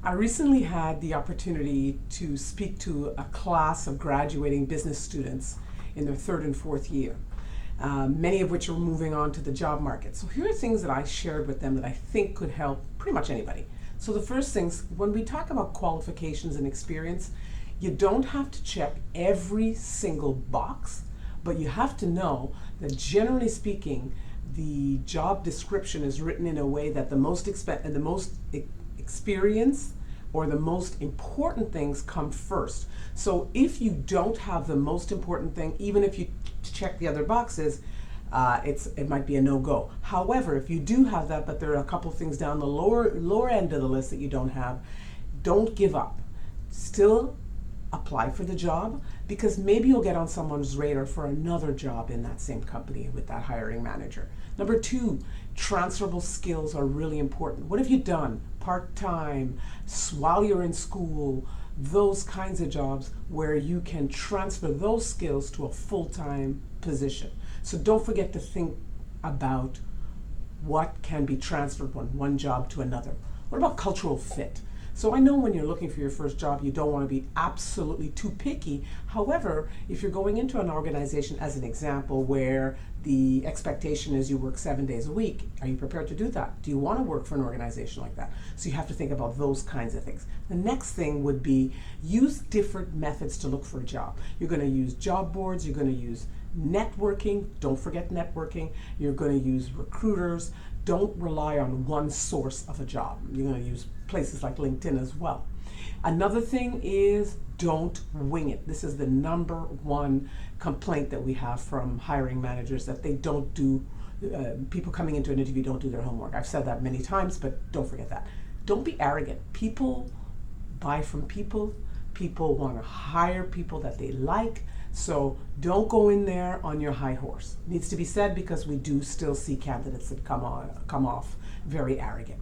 I recently had the opportunity to speak to a class of graduating business students in their third and fourth year, many of which are moving on to the job market. So here are things that I shared with them that I think could help pretty much anybody. So the first things, when we talk about qualifications and experience, you don't have to check every single box, but you have to know that generally speaking, the job description is written in a way that the most experience or the most important things come first. So if you don't have the most important thing, even if you check the other boxes, it might be a no-go. However, if you do have that, but there are a couple things down the lower end of the list that you don't have, don't give up. Still apply for the job, because maybe you'll get on someone's radar for another job in that same company with that hiring manager. Number two, transferable skills are really important. What have you done part-time, while you're in school, those kinds of jobs where you can transfer those skills to a full-time position. So don't forget to think about what can be transferred from one job to another. What about cultural fit? So I know when you're looking for your first job, you don't want to be absolutely too picky. However, if you're going into an organization, as an example, where the expectation is you work 7 days a week, are you prepared to do that? Do you want to work for an organization like that? So you have to think about those kinds of things. The next thing would be use different methods to look for a job. You're going to use job boards, you're going to use networking, don't forget networking, you're going to use recruiters. Don't rely on one source of a job. You're going to use places like LinkedIn as well. Another thing is don't wing it. This is the number one complaint that we have from hiring managers, that they don't do, people coming into an interview don't do their homework. I've said that many times, but don't forget that. Don't be arrogant. People buy from people. People want to hire people that they like. So don't go in there on your high horse. It needs to be said, because we do still see candidates that come off very arrogant.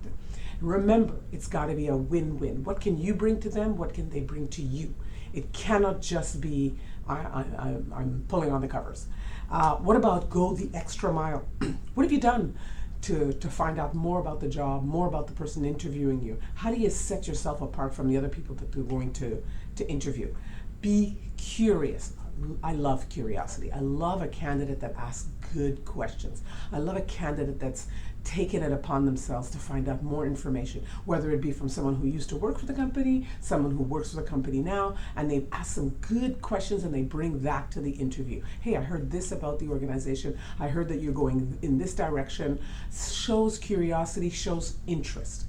Remember, it's got to be a win-win. What can you bring to them? What can they bring to you? It cannot just be, I'm pulling on the covers. What about go the extra mile? What have you done to find out more about the job, more about the person interviewing you? How do you set yourself apart from the other people that you're going to interview? Be curious. I love curiosity. I love a candidate that asks good questions. I love a candidate that's taken it upon themselves to find out more information, whether it be from someone who used to work for the company, someone who works for the company now, and they've asked some good questions and they bring that to the interview. Hey, I heard this about the organization. I heard that you're going in this direction. Shows curiosity, shows interest.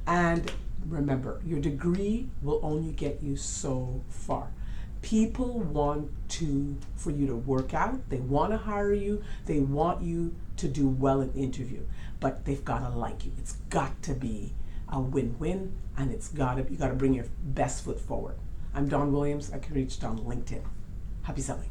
And remember, your degree will only get you so far. People want for you to work out. They want to hire you. They want you to do well in the interview, but they've got to like you. It's got to be a win-win, and you got to bring your best foot forward. I'm Dawn Williams. I can be reached on LinkedIn. Happy selling.